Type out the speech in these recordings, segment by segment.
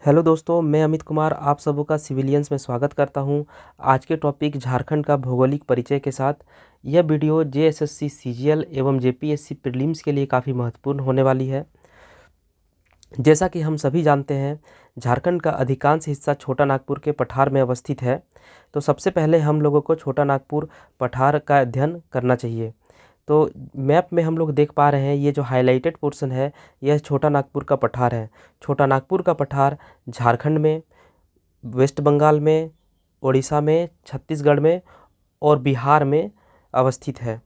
Hello दोस्तों, मैं अमित कुमार आप सबों का सिविलियंस में स्वागत करता हूं। आज के टॉपिक झारखंड का भौगोलिक परिचय के साथ। यह वीडियो जेएसएससी सीजीएल एवं जेपीएससी प्रीलिम्स के लिए काफ़ी महत्वपूर्ण होने वाली है। जैसा कि हम सभी जानते हैं, झारखंड का अधिकांश हिस्सा छोटा नागपुर के पठार में अवस्थित है। तो सबसे पहले हम लोगों को छोटा नागपुर पठार का अध्ययन करना चाहिए। तो मैप में हम लोग देख पा रहे हैं, ये जो हाईलाइटेड पोर्शन है यह छोटा नागपुर का पठार है। छोटा नागपुर का पठार झारखंड में, वेस्ट बंगाल में, उड़ीसा में, छत्तीसगढ़ में और बिहार में अवस्थित है।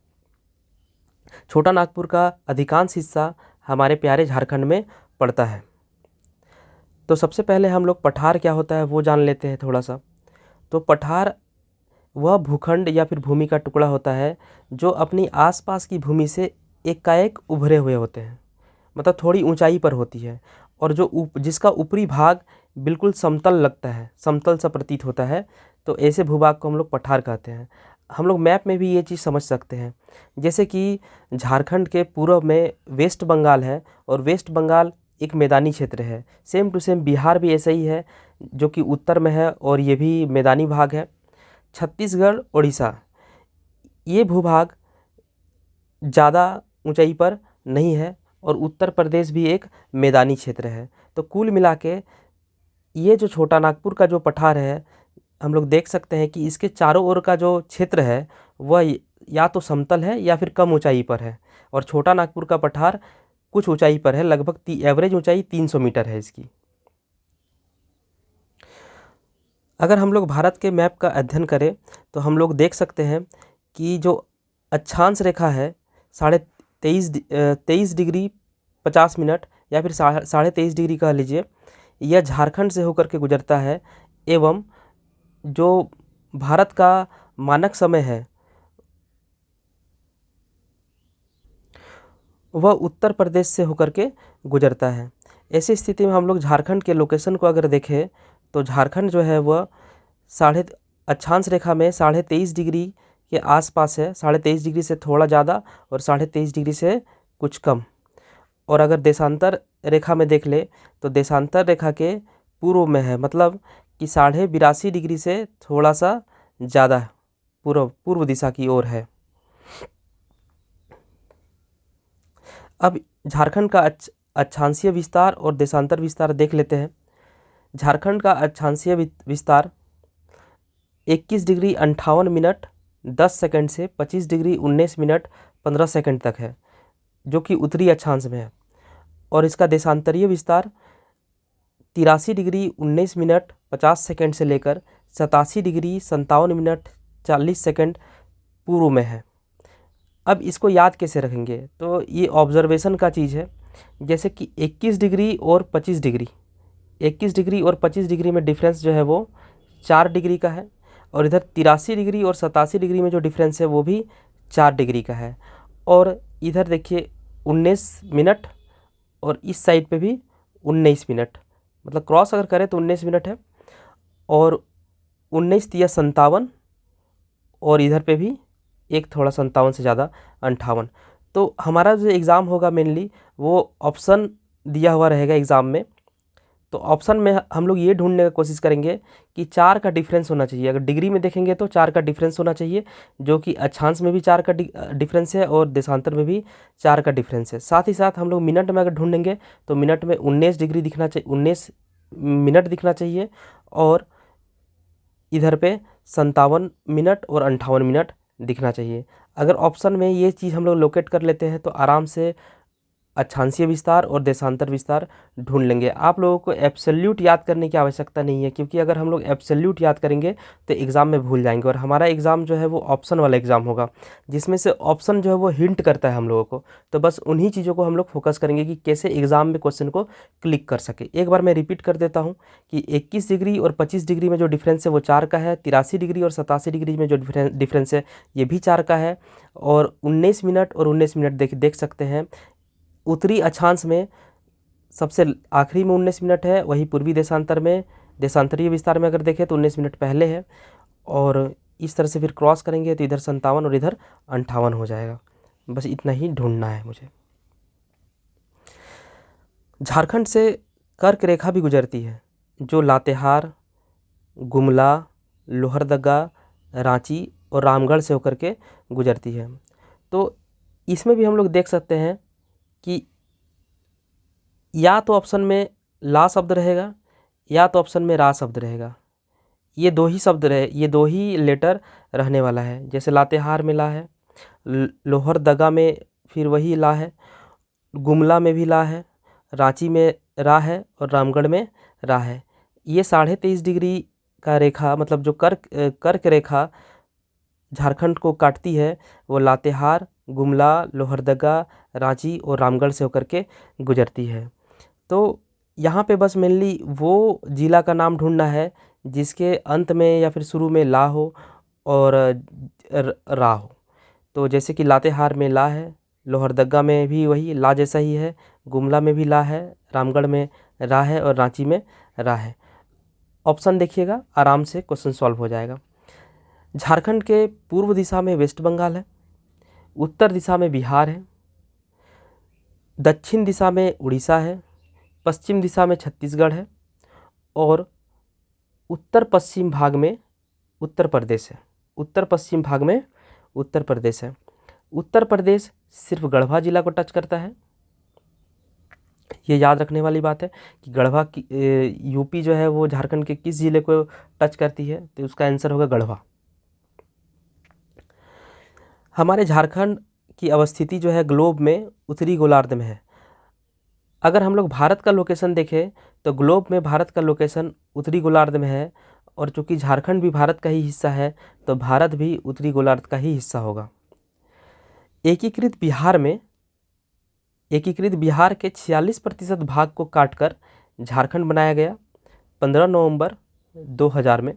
छोटा नागपुर का अधिकांश हिस्सा हमारे प्यारे झारखंड में पड़ता है। तो सबसे पहले हम लोग पठार क्या होता है वो जान लेते हैं थोड़ा सा। तो पठार वह भूखंड या फिर भूमि का टुकड़ा होता है जो अपनी आसपास की भूमि से एकाएक उभरे हुए होते हैं, मतलब थोड़ी ऊंचाई पर होती है, और जो जिसका ऊपरी भाग बिल्कुल समतल लगता है, समतल सा प्रतीत होता है। तो ऐसे भूभाग को हम लोग पठार कहते हैं। हम लोग मैप में भी ये चीज़ समझ सकते हैं। जैसे कि झारखंड के पूर्व में वेस्ट बंगाल है, और वेस्ट बंगाल एक मैदानी क्षेत्र है। सेम टू सेम बिहार भी ऐसा ही है, जो कि उत्तर में है और ये भी मैदानी भाग है। छत्तीसगढ़, उड़ीसा, ये भूभाग ज़्यादा ऊंचाई पर नहीं है, और उत्तर प्रदेश भी एक मैदानी क्षेत्र है। तो कुल मिला के ये जो छोटा नागपुर का जो पठार है, हम लोग देख सकते हैं कि इसके चारों ओर का जो क्षेत्र है वह या तो समतल है या फिर कम ऊंचाई पर है। और छोटा नागपुर का पठार कुछ ऊंचाई पर है, लगभग एवरेज ऊंचाई 300 मीटर है इसकी। अगर हम लोग भारत के मैप का अध्ययन करें तो हम लोग देख सकते हैं कि जो अक्षांश रेखा है 23 डिग्री 50 मिनट या फिर 23.5 डिग्री कह लीजिए, यह झारखंड से होकर के गुजरता है। एवं जो भारत का मानक समय है वह उत्तर प्रदेश से होकर के गुजरता है। ऐसी स्थिति में हम लोग झारखंड के लोकेशन को अगर देखें तो झारखंड जो है वह अक्षांश रेखा में 23.5 डिग्री के आसपास है, 23.5 डिग्री से थोड़ा ज़्यादा और 23.5 डिग्री से कुछ कम। और अगर देशांतर रेखा में देख ले तो देशांतर रेखा के पूर्व में है, मतलब कि 82.5 डिग्री से थोड़ा सा ज़्यादा पूर्व दिशा की ओर है। अब झारखंड का अक्षांशीय विस्तार और देशांतर विस्तार देख लेते हैं। झारखंड का अक्षांशीय विस्तार 21 डिग्री 58 मिनट 10 सेकंड से 25 डिग्री 19 मिनट 15 सेकंड तक है, जो कि उत्तरी अक्षांश में है। और इसका देशांतरीय विस्तार 83 डिग्री 19 मिनट 50 सेकंड से लेकर 87 डिग्री 57 मिनट 40 सेकंड पूर्व में है। अब इसको याद कैसे रखेंगे, तो ये ऑब्जर्वेशन का चीज़ है। जैसे कि 21 डिग्री और 25 डिग्री, 21 डिग्री और 25 डिग्री में डिफरेंस जो है वो 4 डिग्री का है, और इधर 83 डिग्री और 87 डिग्री में जो डिफरेंस है वो भी 4 डिग्री का है। और इधर देखिए 19 मिनट, और इस साइड पे भी 19 मिनट, मतलब क्रॉस अगर करें तो 19 मिनट है, और 19 तिया 57, और इधर पे भी एक थोड़ा 57 से ज़्यादा 58। तो हमारा जो एग्ज़ाम होगा मेनली वो ऑप्शन दिया हुआ रहेगा एग्ज़ाम में। तो ऑप्शन में हम लोग ये ढूंढने की कोशिश करेंगे कि 4 का डिफरेंस होना चाहिए। अगर डिग्री में देखेंगे तो 4 का डिफरेंस होना चाहिए, जो कि अक्षांश में भी 4 का डिफरेंस है और देशांतर में भी 4 का डिफरेंस है। साथ ही साथ हम लोग मिनट में अगर ढूंढेंगे तो मिनट में 19 डिग्री दिखना चाहिए, 19 मिनट दिखना चाहिए, और इधर पे 57 मिनट और 58 मिनट दिखना चाहिए। अगर ऑप्शन में ये चीज़ हम लोग लोकेट कर लेते हैं तो आराम से अक्षांशीय विस्तार और देशांतर विस्तार ढूंढ लेंगे। आप लोगों को एब्सोल्यूट याद करने की आवश्यकता नहीं है, क्योंकि अगर हम लोग एब्सोल्यूट याद करेंगे तो एग्ज़ाम में भूल जाएंगे। और हमारा एग्ज़ाम जो है वो ऑप्शन वाला एग्ज़ाम होगा, जिसमें से ऑप्शन जो है वो हिंट करता है हम लोगों को। तो बस उन्हीं चीज़ों को हम लोग फोकस करेंगे कि कैसे एग्ज़ाम में क्वेश्चन को क्लिक कर सके। एक बार मैं रिपीट कर देता हूँ कि 21 डिग्री और 25 डिग्री में जो डिफरेंस है वो 4 का है, 83 डिग्री और 87 डिग्री में जो डिफरेंस है ये भी 4 का है, और 19 मिनट और 19 मिनट देख सकते हैं। उत्तरी अक्षांश में सबसे आखिरी में 19 मिनट है, वही पूर्वी देशांतर में, देशांतरीय विस्तार में अगर देखें तो 19 मिनट पहले है। और इस तरह से फिर क्रॉस करेंगे तो इधर 57 और इधर 58 हो जाएगा। बस इतना ही ढूंढना है मुझे। झारखंड से कर्क रेखा भी गुजरती है। जो लातेहार, गुमला, लोहरदगा, रांची और रामगढ़ से होकर के गुजरती है। तो इसमें भी हम लोग देख सकते हैं कि या तो ऑप्शन में ला शब्द रहेगा या तो ऑप्शन में रा शब्द रहेगा। ये दो ही शब्द रहे, ये दो ही लेटर रहने वाला है। जैसे लातेहार में ला है, लोहरदगा में फिर वही ला है, गुमला में भी ला है, रांची में रा है और रामगढ़ में रा है। ये 23.5 डिग्री का रेखा, मतलब जो कर्क रेखा झारखंड को काटती है, वो लातेहार, गुमला, लोहरदगा, रांची और रामगढ़ से होकर के गुजरती है। तो यहाँ पे बस मेनली वो ज़िला का नाम ढूंढना है जिसके अंत में या फिर शुरू में ला हो और रा हो। तो जैसे कि लातेहार में ला है, लोहरदगा में भी वही ला जैसा ही है, गुमला में भी ला है, रामगढ़ में रा है और रांची में रा है। ऑप्शन देखिएगा, आराम से क्वेश्चन सॉल्व हो जाएगा। झारखंड के पूर्व दिशा में वेस्ट बंगाल है, उत्तर दिशा में बिहार है, दक्षिण दिशा में उड़ीसा है, पश्चिम दिशा में छत्तीसगढ़ है और उत्तर पश्चिम भाग में उत्तर प्रदेश है। उत्तर पश्चिम भाग में उत्तर प्रदेश है। उत्तर प्रदेश सिर्फ गढ़वा जिला को टच करता है। ये याद रखने वाली बात है कि गढ़वा की यूपी जो है वो झारखंड के किस जिले को टच करती है, तो उसका आंसर होगा गढ़वा। हमारे झारखंड की अवस्थिति जो है ग्लोब में उत्तरी गोलार्ध में है। अगर हम लोग भारत का लोकेशन देखें तो ग्लोब में भारत का लोकेशन उत्तरी गोलार्ध में है, और चूँकि झारखंड भी भारत का ही हिस्सा है तो भारत भी उत्तरी गोलार्ध का ही हिस्सा होगा। एकीकृत बिहार के 46% भाग को काटकर झारखंड बनाया गया 15 नवंबर 2000 में,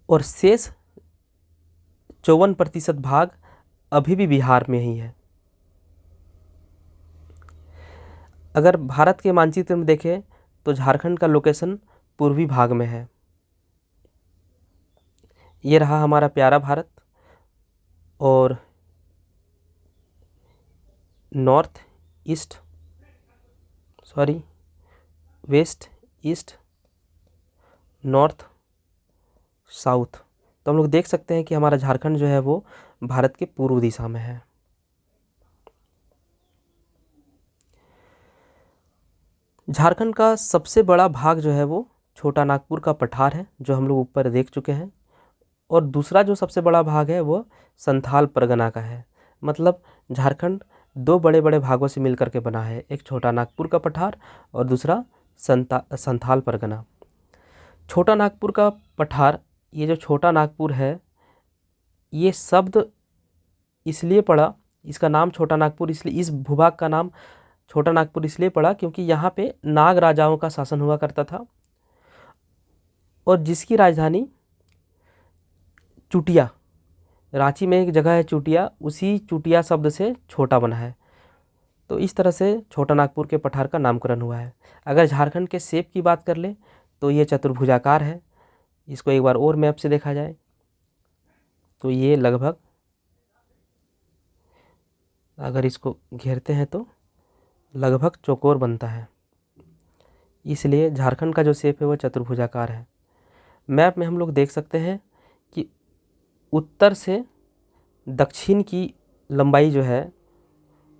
और शेष 54% भाग अभी भी बिहार में ही है। अगर भारत के मानचित्र में देखें तो झारखंड का लोकेशन पूर्वी भाग में है। ये रहा हमारा प्यारा भारत, और वेस्ट ईस्ट नॉर्थ साउथ। तो हम लोग देख सकते हैं कि हमारा झारखंड जो है वो भारत के पूर्व दिशा में है। झारखंड का सबसे बड़ा भाग जो है वो छोटा नागपुर का पठार है, जो हम लोग ऊपर देख चुके हैं, और दूसरा जो सबसे बड़ा भाग है वो संथाल परगना का है। मतलब झारखंड दो बड़े बड़े भागों से मिलकर के बना है, एक छोटा नागपुर का पठार और दूसरा संथाल परगना। छोटा नागपुर का पठार, ये जो छोटा नागपुर है, ये शब्द इसलिए पड़ा, इसका नाम छोटा नागपुर इसलिए, इस भूभाग का नाम छोटा नागपुर इसलिए पड़ा क्योंकि यहाँ पे नाग राजाओं का शासन हुआ करता था, और जिसकी राजधानी चुटिया, रांची में एक जगह है चुटिया, उसी चुटिया शब्द से छोटा बना है। तो इस तरह से छोटा नागपुर के पठार का नामकरण हुआ है। अगर झारखंड के शेप की बात कर ले तो ये चतुर्भुजाकार है। इसको एक बार और मैप से देखा जाए तो ये लगभग, अगर इसको घेरते हैं तो लगभग चौकोर बनता है, इसलिए झारखंड का जो शेप है वो चतुर्भुजाकार है। मैप में हम लोग देख सकते हैं कि उत्तर से दक्षिण की लंबाई जो है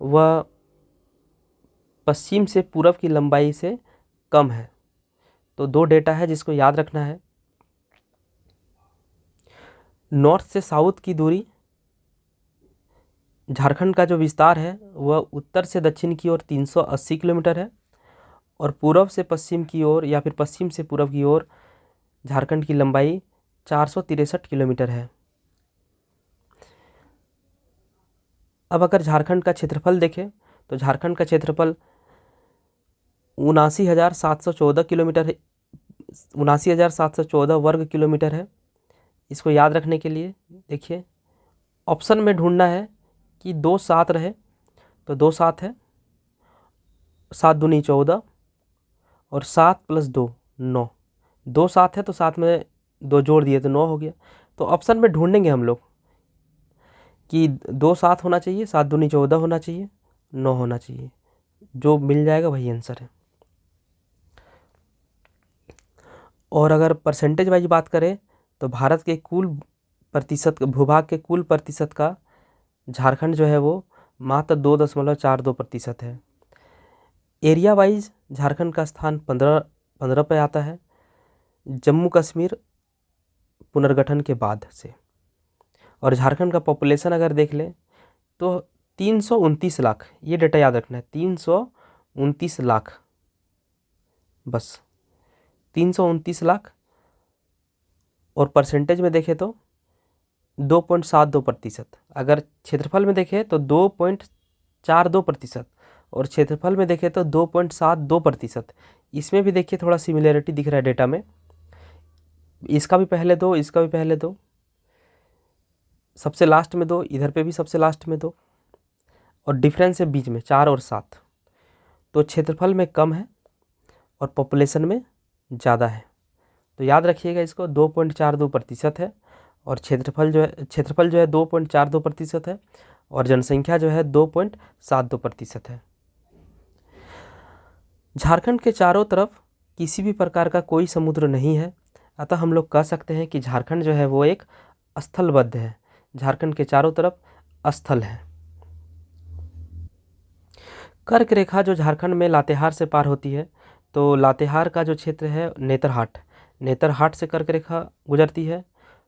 वह पश्चिम से पूर्व की लंबाई से कम है। तो दो डेटा है जिसको याद रखना है। नॉर्थ से साउथ की दूरी, झारखंड का जो विस्तार है वह उत्तर से दक्षिण की ओर 380 किलोमीटर है, और पूर्व से पश्चिम की ओर या फिर पश्चिम से पूर्व की ओर झारखंड की लंबाई 463 किलोमीटर है। अब अगर झारखंड का क्षेत्रफल देखें तो झारखंड का क्षेत्रफल 79,714 किलोमीटर है, 79,714 वर्ग किलोमीटर है। इसको याद रखने के लिए देखिए, ऑप्शन में ढूंढना है कि 2 7 रहे, तो 2 7 है, 7 दूनी 14 और 7 + 2 9। 2 7 है तो 7 में 2 जोड़ दिए तो 9 हो गया। तो ऑप्शन में ढूंढेंगे हम लोग कि 2 7 होना चाहिए, 7 दूनी 14 होना चाहिए, 9 होना चाहिए। जो मिल जाएगा वही आंसर है। और अगर परसेंटेज वाइज बात करें तो भारत के कुल प्रतिशत भूभाग के कुल प्रतिशत का झारखंड जो है वो मात्र 2.42% है। एरिया वाइज झारखंड का स्थान 15 पे आता है, जम्मू कश्मीर पुनर्गठन के बाद से। और झारखंड का पॉपुलेशन अगर देख लें तो 329 लाख, ये डेटा याद रखना है, 329 लाख, बस 329 लाख। और परसेंटेज में देखें तो 2.72%। अगर क्षेत्रफल में देखें तो 2.42%, और क्षेत्रफल में देखें तो 2.72%। इसमें भी देखिए थोड़ा सिमिलरिटी दिख रहा है डेटा में, इसका भी पहले दो, इसका भी पहले दो, सबसे लास्ट में दो, इधर पे भी सबसे लास्ट में दो, और डिफरेंस है बीच में 4 और 7। तो क्षेत्रफल में कम है और पॉपुलेशन में ज़्यादा है। तो याद रखिएगा इसको, 2.42% है, और क्षेत्रफल जो है 2.42% है, और जनसंख्या जो है 2.72% है। झारखंड के चारों तरफ किसी भी प्रकार का कोई समुद्र नहीं है, अतः हम लोग कह सकते हैं कि झारखंड जो है वो एक स्थलबद्ध है। झारखंड के चारों तरफ स्थल है। कर्क रेखा जो झारखंड में लातेहार से पार होती है, तो लातेहार का जो क्षेत्र है नेतरहाट से कर्क रेखा गुजरती है,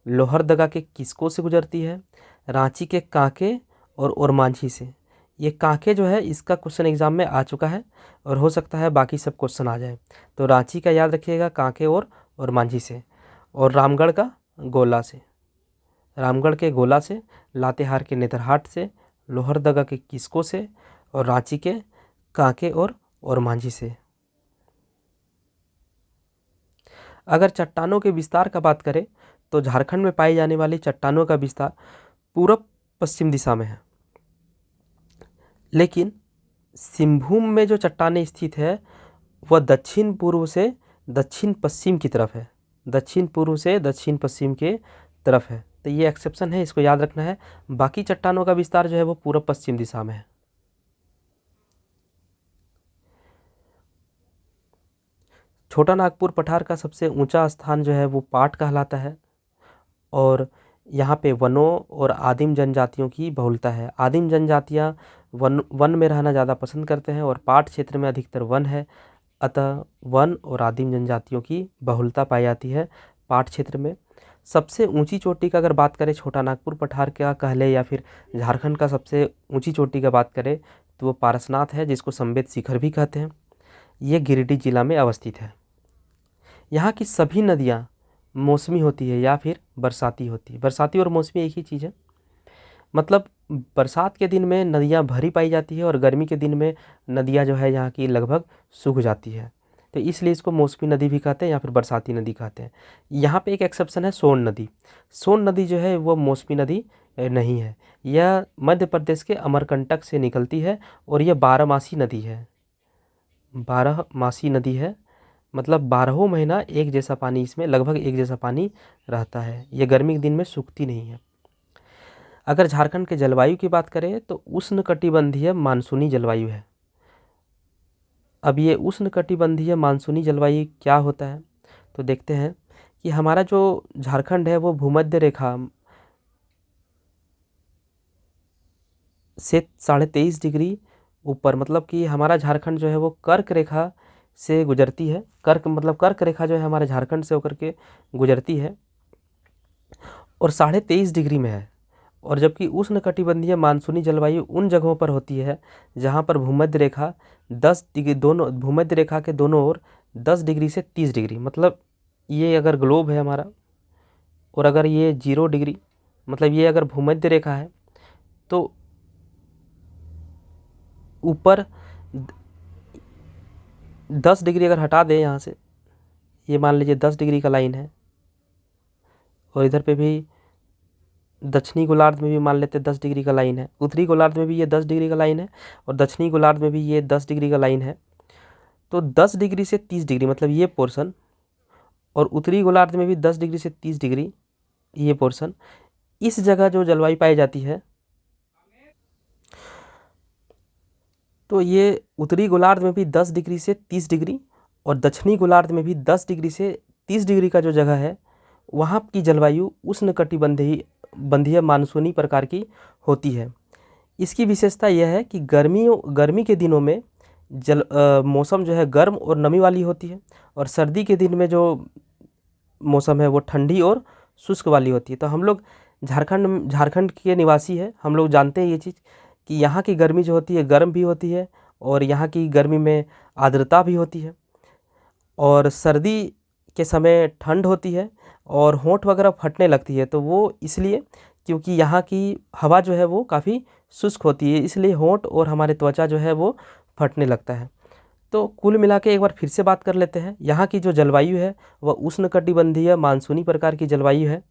लोहरदगा के किस्को से गुजरती है, रांची के कांके और ओरमांझी से। ये कांके जो है इसका क्वेश्चन एग्जाम में आ चुका है, और हो सकता है बाकी सब क्वेश्चन आ जाए। तो रांची का याद रखिएगा, कांके और ओरमांझी से। और रामगढ़ का गोला से, रामगढ़ के गोला से, लातेहार के नेतरहाट से, लोहरदगा के किस्को से, और रांची के कांके और ओरमांझी से। अगर चट्टानों के विस्तार का बात करें तो झारखंड में पाई जाने वाली चट्टानों का विस्तार पूर्व पश्चिम दिशा में है, लेकिन सिंहभूम में जो चट्टानें स्थित है वह दक्षिण पूर्व से दक्षिण पश्चिम की तरफ है, दक्षिण पूर्व से दक्षिण पश्चिम के तरफ है। तो ये एक्सेप्शन है, इसको याद रखना है। बाकी चट्टानों का विस्तार जो है वो पूर्व पश्चिम दिशा में है। छोटा नागपुर पठार का सबसे ऊंचा स्थान जो है वो पाट कहलाता है, और यहाँ पे वनों और आदिम जनजातियों की बहुलता है। आदिम जनजातियाँ वन में रहना ज़्यादा पसंद करते हैं, और पाट क्षेत्र में अधिकतर वन है, अतः वन और आदिम जनजातियों की बहुलता पाई जाती है पाट क्षेत्र में। सबसे ऊंची चोटी का अगर बात करें छोटा नागपुर पठार का कह ले, या फिर झारखंड का सबसे ऊंची चोटी का बात करें तो वो पारसनाथ है, जिसको संवेद शिखर भी कहते हैं। ये गिरिडीह जिला में अवस्थित है। यहाँ की सभी नदियाँ मौसमी होती है या फिर बरसाती होती है। बरसाती और मौसमी एक ही चीज़ है, मतलब बरसात के दिन में नदियाँ भरी पाई जाती है, और गर्मी के दिन में नदियाँ जो है यहाँ की लगभग सूख जाती है। तो इसलिए इसको मौसमी नदी भी कहते हैं या फिर बरसाती नदी कहते हैं। यहाँ पे एक एक्सेप्शन है, सोन नदी। सोन नदी जो है वो मौसमी नदी नहीं है, यह मध्य प्रदेश के अमरकंटक से निकलती है, और यह 12मासी नदी है। 12मासी नदी है, मतलब 12 महीना एक जैसा पानी, इसमें लगभग एक जैसा पानी रहता है। ये गर्मी के दिन में सूखती नहीं है। अगर झारखंड के जलवायु की बात करें तो उष्णकटिबंधीय मानसूनी जलवायु है। अब ये उष्णकटिबंधीय मानसूनी जलवायु क्या होता है, तो देखते हैं कि हमारा जो झारखंड है वो भूमध्य रेखा से 23.5 डिग्री ऊपर, मतलब कि हमारा झारखंड जो है वो कर्क रेखा से गुजरती है। कर्क रेखा जो है हमारे झारखंड से होकर के गुजरती है, और 23.5 डिग्री में है। और जबकि उष्णकटिबंधीय मानसूनी जलवायु उन जगहों पर होती है जहाँ पर भूमध्य रेखा 10 डिग्री, भूमध्य रेखा के दोनों ओर 10 डिग्री से 30 डिग्री, मतलब ये अगर ग्लोब है हमारा, और अगर ये 0 डिग्री, मतलब ये अगर भूमध्य रेखा है, तो ऊपर 10 डिग्री अगर हटा दें यहाँ से, ये मान लीजिए 10 डिग्री का लाइन है, और इधर पे भी दक्षिणी गोलार्ध में भी मान लेते 10 डिग्री का लाइन है, उत्तरी गोलार्ध में भी ये 10 डिग्री का लाइन है, और दक्षिणी गोलार्ध में भी ये 10 डिग्री का लाइन है। तो 10 डिग्री से 30 डिग्री मतलब ये पोर्शन, और उत्तरी गोलार्ध में भी 10 डिग्री से 30 डिग्री ये पोर्शन, इस जगह जो जलवायु पाई जाती है, तो ये उत्तरी गोलार्ध में भी 10 डिग्री से 30 डिग्री, और दक्षिणी गोलार्ध में भी 10 डिग्री से 30 डिग्री का जो जगह है वहाँ की जलवायु उष्णकटिबंधीय मानसूनी प्रकार की होती है। इसकी विशेषता यह है कि गर्मी के दिनों में मौसम जो है गर्म और नमी वाली होती है, और सर्दी के दिन में जो मौसम है वो ठंडी और शुष्क वाली होती है। तो हम लोग झारखंड के निवासी है, हम लोग जानते हैं ये चीज़ कि यहाँ की गर्मी जो होती है गर्म भी होती है, और यहाँ की गर्मी में आर्द्रता भी होती है, और सर्दी के समय ठंड होती है और होंठ वगैरह फटने लगती है। तो वो इसलिए क्योंकि यहाँ की हवा जो है वो काफ़ी शुष्क होती है, इसलिए होंठ और हमारे त्वचा जो है वो फटने लगता है। तो कुल मिला के एक बार फिर से बात कर लेते हैं। यहाँ की जो जलवायु है वह उष्णकटिबंधीय मानसूनी प्रकार की जलवायु है,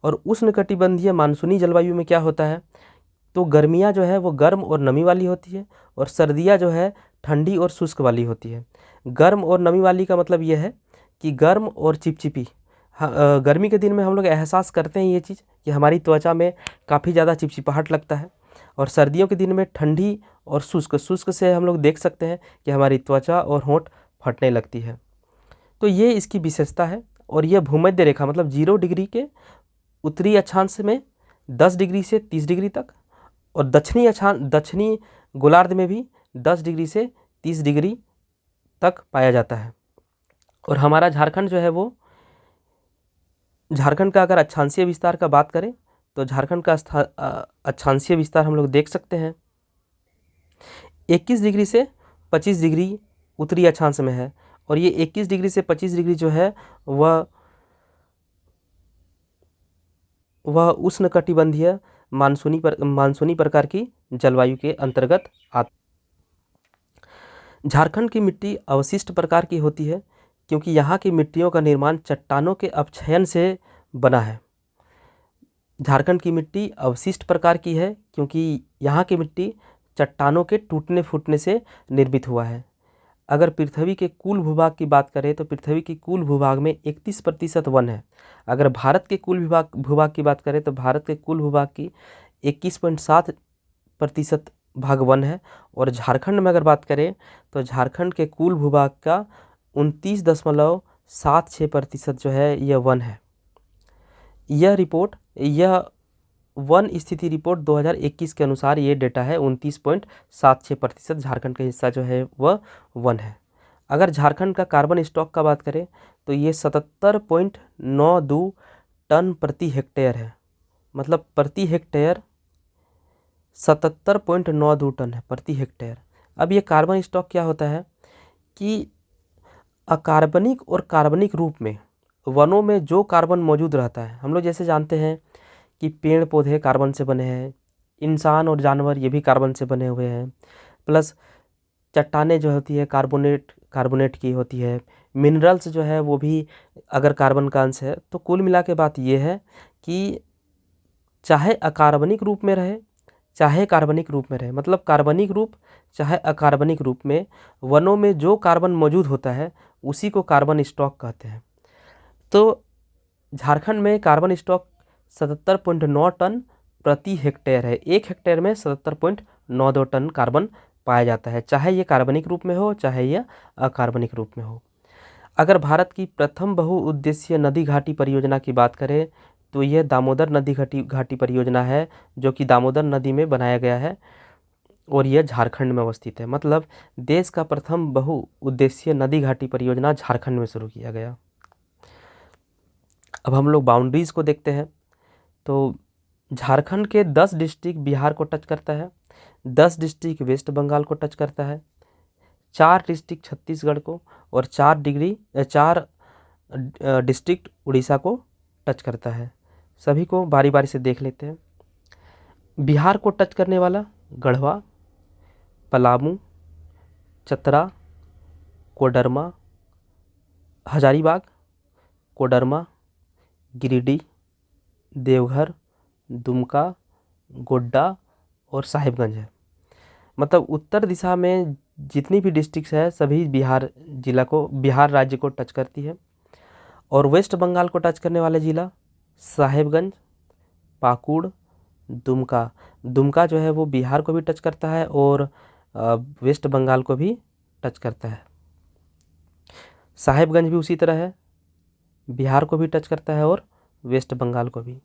और उष्णकटिबंधीय मानसूनी जलवायु में क्या होता है, तो गर्मियाँ जो है वो गर्म और नमी वाली होती है, और सर्दियाँ जो है ठंडी और शुष्क वाली होती है। गर्म और नमी वाली का मतलब यह है कि गर्म और चिपचिपी। हाँ, गर्मी के दिन में हम लोग एहसास करते हैं ये चीज़ कि हमारी त्वचा में काफ़ी ज़्यादा चिपचिपाहट लगता है, और सर्दियों के दिन में ठंडी और शुष्क से हम लोग देख सकते हैं कि हमारी त्वचा और होंठ फटने लगती है। तो ये इसकी विशेषता है। और यह भूमध्य रेखा मतलब 0 डिग्री के उत्तरी अक्षांश में 10 डिग्री से 30 डिग्री तक, और दक्षिणी गोलार्ध में भी 10 डिग्री से 30 डिग्री तक पाया जाता है। और हमारा झारखंड जो है वो, झारखंड का अगर अक्षांशीय विस्तार का बात करें तो झारखंड का अक्षांशीय विस्तार हम लोग देख सकते हैं 21 डिग्री से 25 डिग्री उत्तरी अक्षांश में है, और ये 21 डिग्री से 25 डिग्री जो है वह उष्णकटिबंधीय मानसूनी प्रकार की जलवायु के अंतर्गत आता। झारखंड की मिट्टी अवशिष्ट प्रकार की होती है, क्योंकि यहाँ की मिट्टियों का निर्माण चट्टानों के अपक्षयन से बना है। झारखंड की मिट्टी अवशिष्ट प्रकार की है क्योंकि यहाँ की मिट्टी चट्टानों के टूटने फूटने से निर्मित हुआ है। अगर पृथ्वी के कुल भूभाग की बात करें तो पृथ्वी की कुल भूभाग में 31% वन है। अगर भारत के कुल भूभाग की बात करें तो भारत के कुल भूभाग की 21.7% भाग वन है, और झारखंड में अगर बात करें तो झारखंड के कुल भूभाग का 29.76% जो है यह वन है। यह वन स्थिति रिपोर्ट 2021 के अनुसार ये डेटा है 29.76% झारखंड का हिस्सा जो है वह वन है। अगर झारखंड का कार्बन स्टॉक का बात करें तो ये 77.92 टन प्रति हेक्टेयर है, मतलब प्रति हेक्टेयर 77.92 टन है प्रति हेक्टेयर। अब ये कार्बन स्टॉक क्या होता है कि अकार्बनिक और कार्बनिक रूप में वनों में जो कार्बन मौजूद रहता है, हम लोग जैसे जानते हैं कि पेड़ पौधे कार्बन से बने हैं, इंसान और जानवर ये भी कार्बन से बने हुए हैं, प्लस चट्टानें जो होती है कार्बोनेट की होती है, मिनरल्स जो है वो भी अगर कार्बन का अंश है। तो कुल मिला के बात ये है कि चाहे अकार्बनिक रूप में रहे चाहे कार्बनिक रूप में रहे, मतलब कार्बनिक रूप चाहे अकार्बनिक रूप में वनों में जो कार्बन मौजूद होता है उसी को कार्बन स्टॉक कहते हैं। तो झारखंड में कार्बन स्टॉक 77.9 टन प्रति हेक्टेयर है। एक हेक्टेयर में 77.92 टन कार्बन पाया जाता है, चाहे ये कार्बनिक रूप में हो चाहे यह अकार्बनिक रूप में हो। अगर भारत की प्रथम बहुउद्देशीय नदी घाटी परियोजना की बात करें तो यह दामोदर नदी घाटी परियोजना है, जो कि दामोदर नदी में बनाया गया है, और यह झारखंड में अवस्थित है। मतलब देश का प्रथम बहुउद्देशीय नदी घाटी परियोजना झारखंड में शुरू किया गया। अब हम लोग बाउंड्रीज को देखते हैं तो झारखंड के 10 डिस्ट्रिक्ट बिहार को टच करता है, 10 डिस्ट्रिक्ट वेस्ट बंगाल को टच करता है, 4 डिस्ट्रिक्ट छत्तीसगढ़ को, और 4 डिस्ट्रिक्ट उड़ीसा को टच करता है। सभी को बारी बारी से देख लेते हैं। बिहार को टच करने वाला गढ़वा, पलामू, चतरा, कोडरमा, हजारीबाग, कोडरमा, गिरिडीह, देवघर, दुमका, गोड्डा और साहिबगंज है। मतलब उत्तर दिशा में जितनी भी डिस्ट्रिक्ट्स है सभी बिहार राज्य को टच करती है। और वेस्ट बंगाल को टच करने वाले ज़िला साहिबगंज, पाकुड़, दुमका जो है वो बिहार को भी टच करता है और वेस्ट बंगाल को भी टच करता है। साहिबगंज भी उसी तरह है, बिहार को भी टच करता है और वेस्ट बंगाल को भी।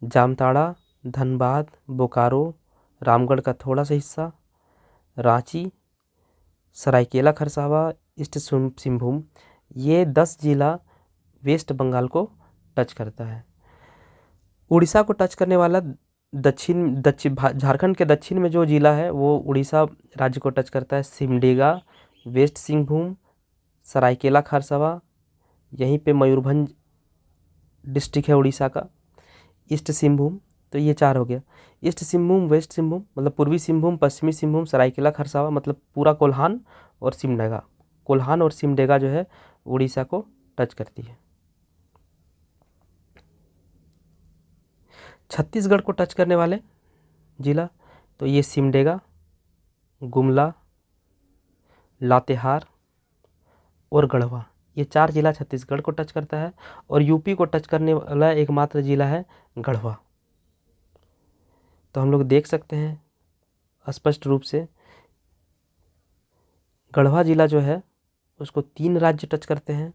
जामताड़ा, धनबाद, बोकारो, रामगढ़ का थोड़ा सा हिस्सा, रांची, सरायकेला खरसावां, ईस्ट सिंहभूम, ये 10 जिला वेस्ट बंगाल को टच करता है। उड़ीसा को टच करने वाला झारखंड के दक्षिण में जो जिला है वो उड़ीसा राज्य को टच करता है। सिमडेगा, वेस्ट सिंहभूम, सरायकेला खरसावां, यहीं पे मयूरभंज डिस्ट्रिक्ट है उड़ीसा का। ईस्ट सिंहभूम, तो ये 4 हो गया। ईस्ट सिंहभूम, वेस्ट सिंहभूम मतलब पूर्वी सिंहभूम, पश्चिमी सिंहभूम, सरायकेला खरसावां मतलब पूरा कोल्हान और सिमडेगा। कोल्हान और सिमडेगा जो है उड़ीसा को टच करती है। छत्तीसगढ़ को टच करने वाले जिला तो ये सिमडेगा, गुमला, लातेहार और गढ़वा, ये 4 जिला छत्तीसगढ़ को टच करता है। और यूपी को टच करने वाला एकमात्र जिला है गढ़वा। तो हम लोग देख सकते हैं स्पष्ट रूप से गढ़वा जिला जो है उसको 3 राज्य टच करते हैं।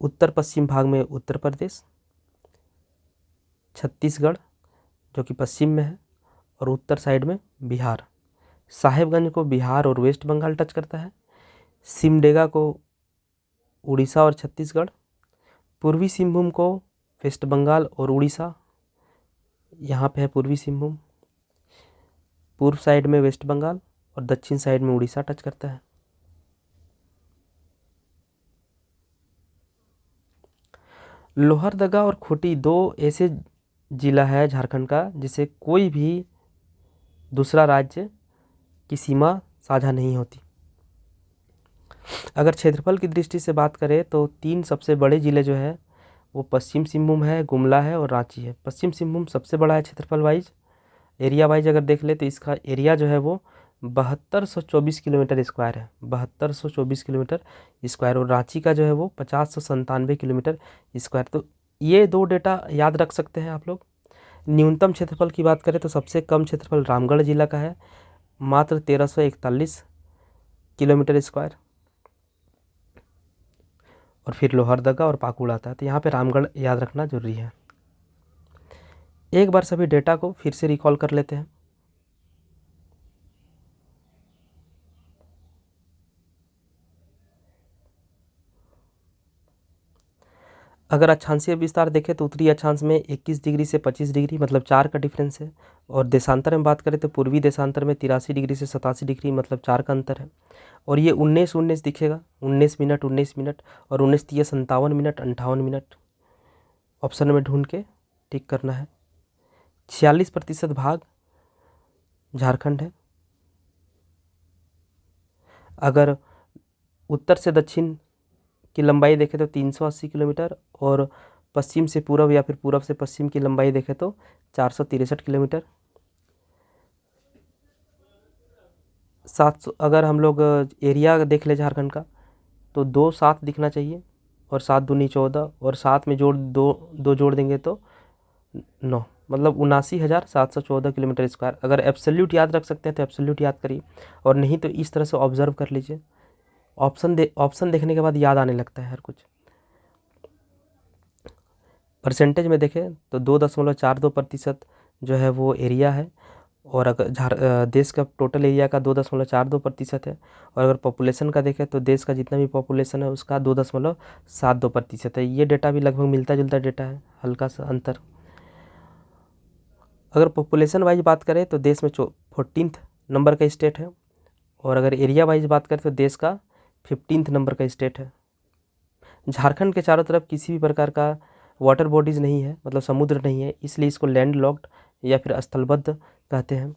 उत्तर पश्चिम भाग में उत्तर प्रदेश, छत्तीसगढ़ जो कि पश्चिम में है, और उत्तर साइड में बिहार। साहेबगंज को बिहार और वेस्ट बंगाल टच करता है। सिमडेगा को उड़ीसा और छत्तीसगढ़। पूर्वी सिंहभूम को वेस्ट बंगाल और उड़ीसा, यहाँ पे है पूर्वी सिंहभूम। पूर्व साइड में वेस्ट बंगाल और दक्षिण साइड में उड़ीसा टच करता है। लोहरदगा और खूंटी 2 ऐसे जिला है झारखंड का जिसे कोई भी दूसरा राज्य की सीमा साझा नहीं होती। अगर क्षेत्रफल की दृष्टि से बात करें तो 3 सबसे बड़े जिले जो है वो पश्चिम सिंहभूम है, गुमला है और रांची है। पश्चिम सिंहभूम सबसे बड़ा है क्षेत्रफल वाइज। एरिया वाइज अगर देख ले तो इसका एरिया जो है वो 7224 किलोमीटर स्क्वायर है, 7224 किलोमीटर स्क्वायर। और रांची का जो है वो 5097 किलोमीटर स्क्वायर। तो ये 2 डेटा याद रख सकते हैं आप लोग। न्यूनतम क्षेत्रफल की बात करें तो सबसे कम क्षेत्रफल रामगढ़ जिला का है, मात्र 1341 किलोमीटर स्क्वायर। और फिर लोहरदगा और पाकुड़ आता है। तो यहाँ पे रामगढ़ याद रखना जरूरी है। एक बार सभी डेटा को फिर से रिकॉल कर लेते हैं। अगर अक्षांशीय विस्तार देखें तो उत्तरी अक्षांश में 21 डिग्री से 25 डिग्री मतलब 4 का डिफरेंस है। और देशांतर में बात करें तो पूर्वी देशांतर में 83 डिग्री से 87 डिग्री मतलब 4 का अंतर है। और ये 19 दिखेगा, 19 मिनट, 19 मिनट और 19 तिया 57 मिनट, 58 मिनट। ऑप्शन में ढूंढ के टिक करना है। 46% भाग झारखंड है। अगर उत्तर से दक्षिण की लंबाई देखें तो 380 किलोमीटर और पश्चिम से पूर्व या फिर पूर्व से पश्चिम की लंबाई देखें तो 463 किलोमीटर। 700 अगर हम लोग एरिया देख ले झारखंड का तो 2 7 दिखना चाहिए और 7 दूनी 14 और 7 में जोड़ दो जोड़ देंगे तो 9 मतलब 79,714 किलोमीटर स्क्वायर। अगर एब्सोल्यूट याद रख सकते हैं तो एब्सोल्यूट याद करिए, और नहीं तो इस तरह से ऑब्जर्व कर लीजिए। ऑप्शन देखने के बाद याद आने लगता है हर कुछ। परसेंटेज में देखें तो 2.42% जो है वो एरिया है। और अगर देश का टोटल एरिया का 2.42% है। और अगर पॉपुलेशन का देखें तो देश का जितना भी पॉपुलेशन है उसका 2.72% है। ये डेटा भी लगभग मिलता जुलता डेटा है, हल्का सा अंतर। अगर पॉपुलेशन वाइज बात करें तो देश में 14th नंबर का स्टेट है। और अगर एरिया वाइज बात करें तो देश का 15th नंबर का स्टेट है। झारखंड के चारों तरफ किसी भी प्रकार का वाटर बॉडीज़ नहीं है, मतलब समुद्र नहीं है, इसलिए इसको लैंड लॉक्ड या फिर स्थलबद्ध कहते हैं।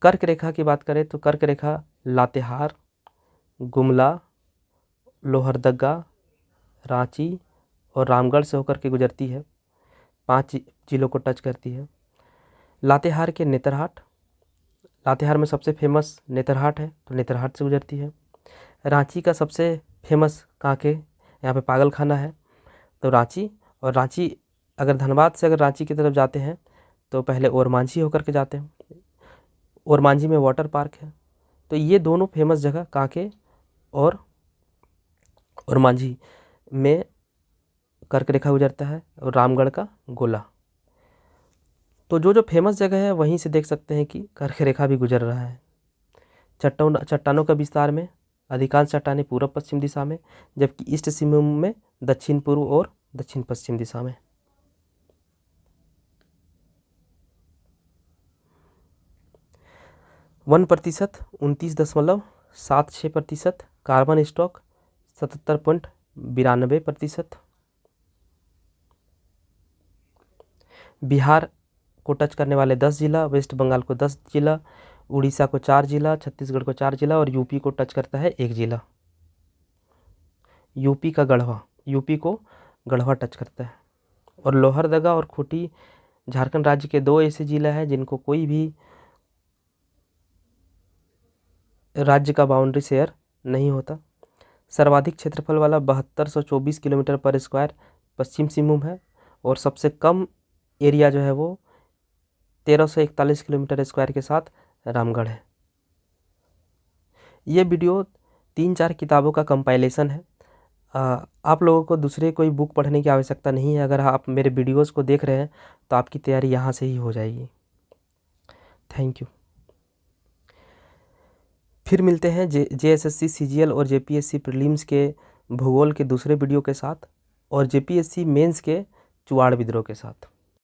कर्क रेखा की बात करें तो कर्क रेखा लातेहार, गुमला, लोहरदगा, रांची और रामगढ़ से होकर के गुजरती है। 5 जिलों को टच करती है। लातेहार के नेतरहाट, लातेहार में सबसे फेमस नेतरहाट है तो नेतरहाट से गुजरती है। रांची का सबसे फेमस कांके, यहाँ पे पागल खाना है तो रांची। और रांची अगर धनबाद से अगर रांची की तरफ जाते हैं तो पहले ओरमांझी होकर के जाते हैं। ओरमांझी में वाटर पार्क है। तो ये दोनों फेमस जगह कांके और और मांझी में कर्क रेखा गुजरता है, और रामगढ़ का गोला। तो जो जो फेमस जगह है वहीं से देख सकते हैं कि कर्क रेखा भी गुजर रहा है। चट्टानों का विस्तार में अधिकांश चट्टानें पूर्व पश्चिम दिशा में, जबकि ईस्ट सिमूम में दक्षिण पूर्व और दक्षिण पश्चिम दिशा में। वन प्रतिशत 29.76%, कार्बन स्टॉक 77.92%। बिहार को टच करने वाले 10 जिला, वेस्ट बंगाल को 10 जिला, उड़ीसा को 4 जिला, छत्तीसगढ़ को 4 जिला और यूपी को टच करता है 1 जिला। यूपी को गढ़वा टच करता है। और लोहरदगा और खूंटी झारखंड राज्य के 2 ऐसे जिला हैं जिनको कोई भी राज्य का बाउंड्री शेयर नहीं होता। सर्वाधिक क्षेत्रफल वाला 7224 किलोमीटर पर स्क्वायर पश्चिम सिंहभूम है, और सबसे कम एरिया जो है वो 1341 किलोमीटर स्क्वायर के साथ रामगढ़ है। ये वीडियो 3-4 किताबों का कंपाइलेशन है। आप लोगों को दूसरे कोई बुक पढ़ने की आवश्यकता नहीं है। अगर आप मेरे वीडियोस को देख रहे हैं तो आपकी तैयारी यहाँ से ही हो जाएगी। Thank you. फिर मिलते हैं JSSC CGL और JPSC प्रीलिम्स के भूगोल के दूसरे वीडियो के साथ, और JPSC मेंस के चुआड़ विद्रोह के साथ।